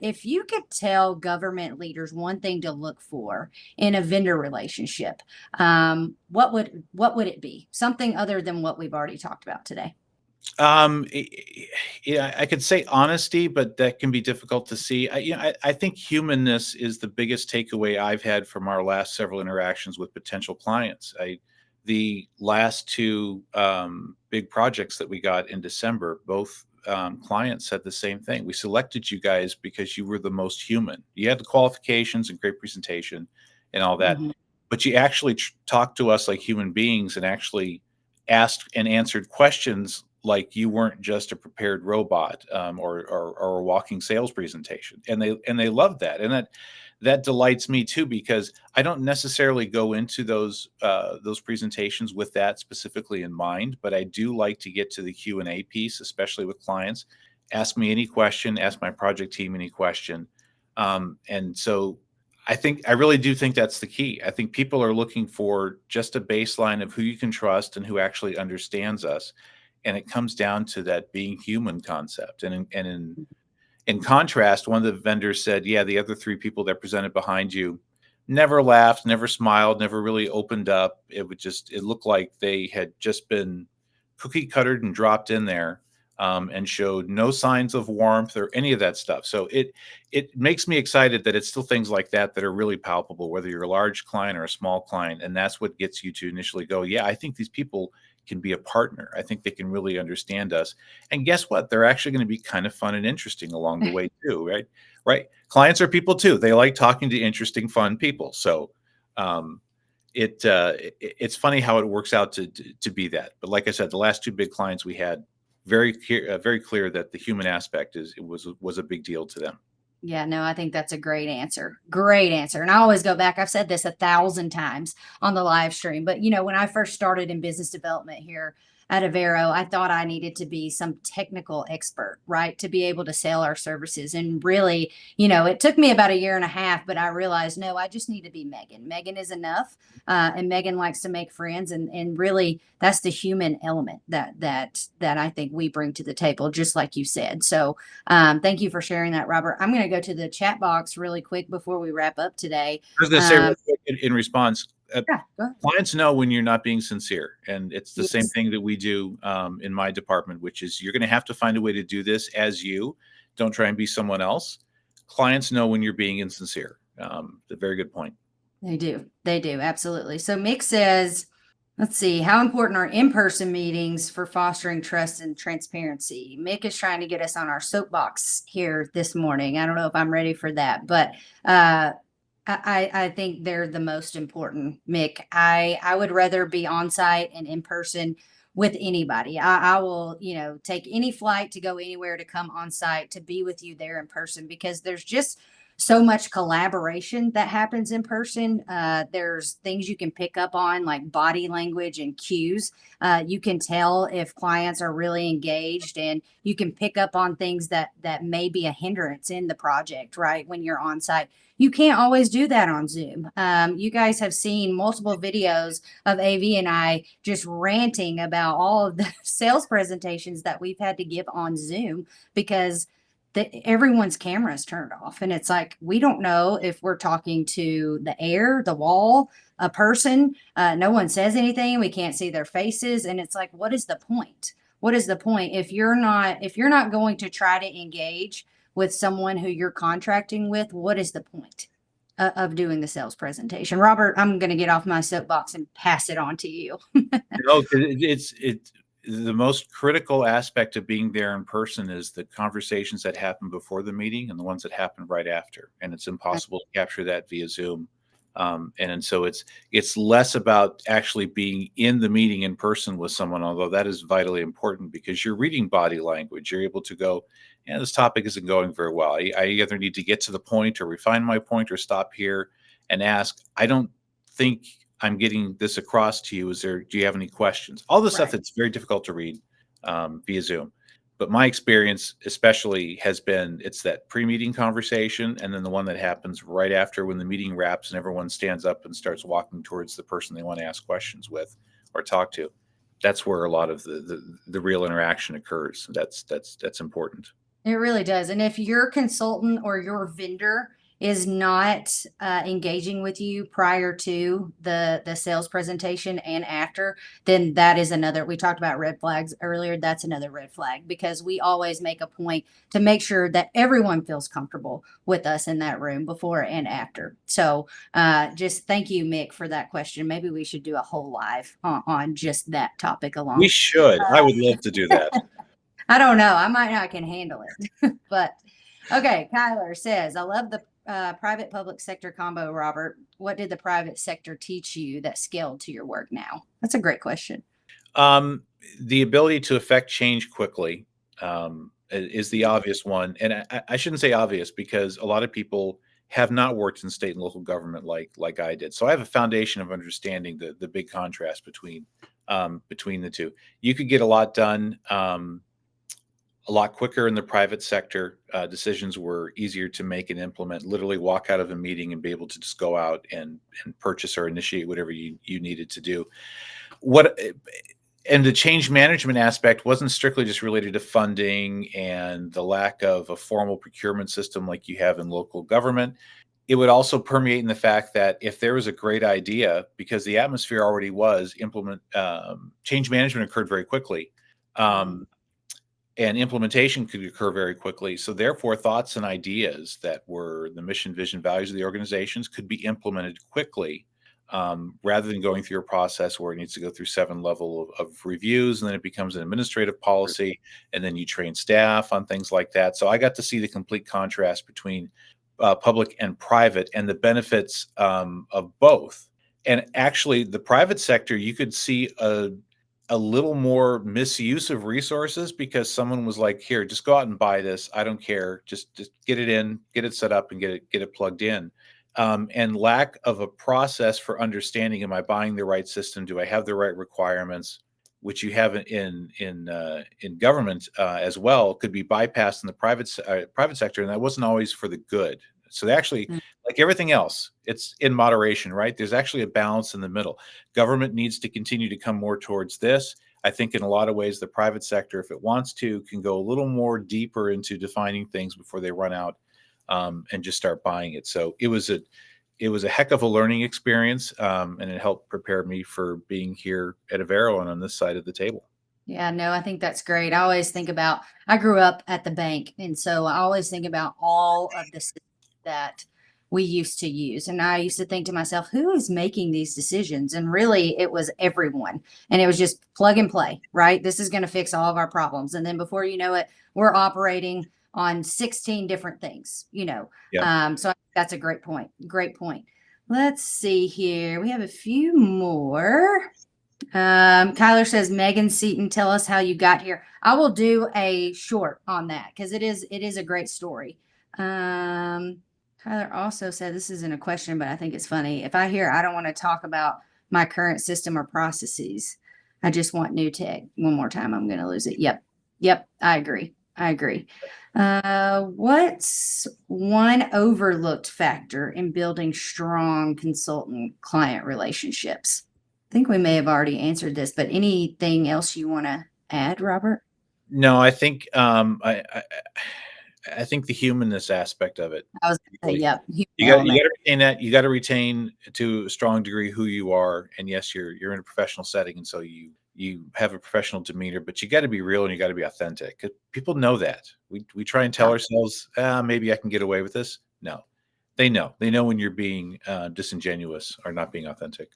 If you could tell government leaders one thing to look for in a vendor relationship, what would it be? Something other than what we've already talked about today. Yeah, I could say honesty, but that can be difficult to see. I think humanness is the biggest takeaway I've had from our last several interactions with potential clients. The last two big projects that we got in December, both clients said the same thing. We selected you guys because you were the most human. You had the qualifications and great presentation and all that, Mhm. but you actually talked to us like human beings and actually asked and answered questions like you weren't just a prepared robot, or a walking sales presentation, and they love that, and that delights me too, because I don't necessarily go into those presentations with that specifically in mind, but I do like to get to the Q&A piece, especially with clients. Ask me any question, ask my project team any question, and so I really do think that's the key. I think people are looking for just a baseline of who you can trust and who actually understands us, and it comes down to that being human concept. In contrast, one of the vendors said, "Yeah, the other three people that presented behind you never laughed, never smiled, never really opened up. It looked like they had just been cookie cuttered and dropped in there, and showed no signs of warmth or any of that stuff." So it makes me excited that it's still things like that that are really palpable, whether you're a large client or a small client, and that's what gets you to initially go, "Yeah, I think these people can be a partner. I think they can really understand us." And guess what? They're actually going to be kind of fun and interesting along the way too, right? Right? Clients are people too. They like talking to interesting, fun people. So um, it's funny how it works out to be that. But like I said, the last two big clients we had, very clear that the human aspect was a big deal to them. Yeah, no, I think that's a great answer. Great answer. And I always go back. I've said this 1,000 times on the live stream, but when I first started in business development here at Avero, I thought I needed to be some technical expert, right? To be able to sell our services. And really, it took me about a year and a half, but I realized, no, I just need to be Megan. Megan is enough. And Megan likes to make friends. And really that's the human element that I think we bring to the table, just like you said. So thank you for sharing that, Robert. I'm going to go to the chat box really quick before we wrap up today. I was going to say real Um, quick in response, yeah, go ahead. clients know when you're not being sincere, and it's the same Yes. thing that we do in my department, which is you're going to have to find a way to do this as you. Don't try and be someone else. Clients know when you're being insincere. A very good point. They do. They do. Absolutely. So Mick says, let's see, how important are in-person meetings for fostering trust and transparency? Mick is trying to get us on our soapbox here this morning. I don't know if I'm ready for that, but I think they're the most important, Mick. I would rather be on site and in person with anybody. I will, take any flight to go anywhere to come on site to be with you there in person, because there's just so much collaboration that happens in person. There's things you can pick up on, like body language and cues. You can tell if clients are really engaged, and you can pick up on things that may be a hindrance in the project, right? When you're on site, you can't always do that on Zoom. You guys have seen multiple videos of AV and I just ranting about all of the sales presentations that we've had to give on Zoom, because everyone's camera is turned off, and it's like we don't know if we're talking to the air, the wall, a person. No one says anything. We can't see their faces, and it's like, what is the point? What is the point if you're not going to try to engage with someone who you're contracting with? What is the point of doing the sales presentation? Robert, I'm going to get off my soapbox and pass it on to you. No, it's the most critical aspect of being there in person is the conversations that happen before the meeting and the ones that happen right after, and it's impossible to capture that via Zoom. And so it's less about actually being in the meeting in person with someone, although that is vitally important because you're reading body language. You're able to go, yeah, this topic isn't going very well. I either need to get to the point or refine my point or stop here and ask, I don't think I'm getting this across to you. Do you have any questions? All the stuff Right. that's very difficult to read via Zoom. But my experience, especially, has been it's that pre-meeting conversation, and then the one that happens right after when the meeting wraps and everyone stands up and starts walking towards the person they want to ask questions with or talk to. That's where a lot of the real interaction occurs. That's important. It really does. And if your consultant or your vendor is not engaging with you prior to the sales presentation and after, then that is another. We talked about red flags earlier. That's another red flag, because we always make a point to make sure that everyone feels comfortable with us in that room before and after. So just thank you, Mick, for that question. Maybe we should do a whole live on just that topic alone. We should. I would love to do that. I don't know. I might not can handle it. But okay, Kyler says, I love the private public sector combo, Robert. What did the private sector teach you that scaled to your work now? That's a great question. The ability to affect change quickly is the obvious one. And I shouldn't say obvious, because a lot of people have not worked in state and local government like I did. So I have a foundation of understanding the big contrast between the two. You could get a lot done a lot quicker in the private sector. Decisions were easier to make and implement. Literally walk out of a meeting and be able to just go out and purchase or initiate whatever you needed to do. And the change management aspect wasn't strictly just related to funding and the lack of a formal procurement system like you have in local government. It would also permeate in the fact that if there was a great idea, because the atmosphere already was change management occurred very quickly. And implementation could occur very quickly. So therefore, thoughts and ideas that were the mission, vision, values of the organizations could be implemented quickly, rather than going through a process where it needs to go through 7 levels of reviews, and then it becomes an administrative policy, and then you train staff on things like that. So I got to see the complete contrast between public and private, and the benefits of both. And actually, the private sector, you could see a little more misuse of resources, because someone was like, here, just go out and buy this. I don't care. Just get it in, get it set up, and get it plugged in. And lack of a process for understanding, am I buying the right system? Do I have the right requirements? Which you have in government as well, could be bypassed in the private sector. And that wasn't always for the good. So they actually, like everything else, it's in moderation, right? There's actually a balance in the middle. Government needs to continue to come more towards this. I think in a lot of ways, the private sector, if it wants to, can go a little more deeper into defining things before they run out and just start buying it. So it was a heck of a learning experience, and it helped prepare me for being here at Avero and on this side of the table. Yeah, no, I think that's great. I always think about, I grew up at the bank, and so I always think about all of the systems that we used to use. And I used to think to myself, who is making these decisions? And really, it was everyone. And it was just plug and play, right? This is going to fix all of our problems. And then before you know it, we're operating on 16 different things, Yep. So that's a great point. Great point. Let's see here. We have a few more. Kyler says, Megan Seaton, tell us how you got here. I will do a short on that, because it is a great story. Kyler also said, this isn't a question, but I think it's funny. If I hear I don't want to talk about my current system or processes, I just want new tech. One more time, I'm going to lose it. Yep. I agree. What's one overlooked factor in building strong consultant client relationships? I think we may have already answered this, but anything else you want to add, Robert? No, I think I think the humanness aspect of it. I was going to say, yep. You got to retain that. You got to retain to a strong degree who you are. And yes, you're in a professional setting, and so you have a professional demeanor, but you got to be real and you got to be authentic. 'Cause people know that. We try and tell ourselves, maybe I can get away with this. No, they know when you're being disingenuous or not being authentic.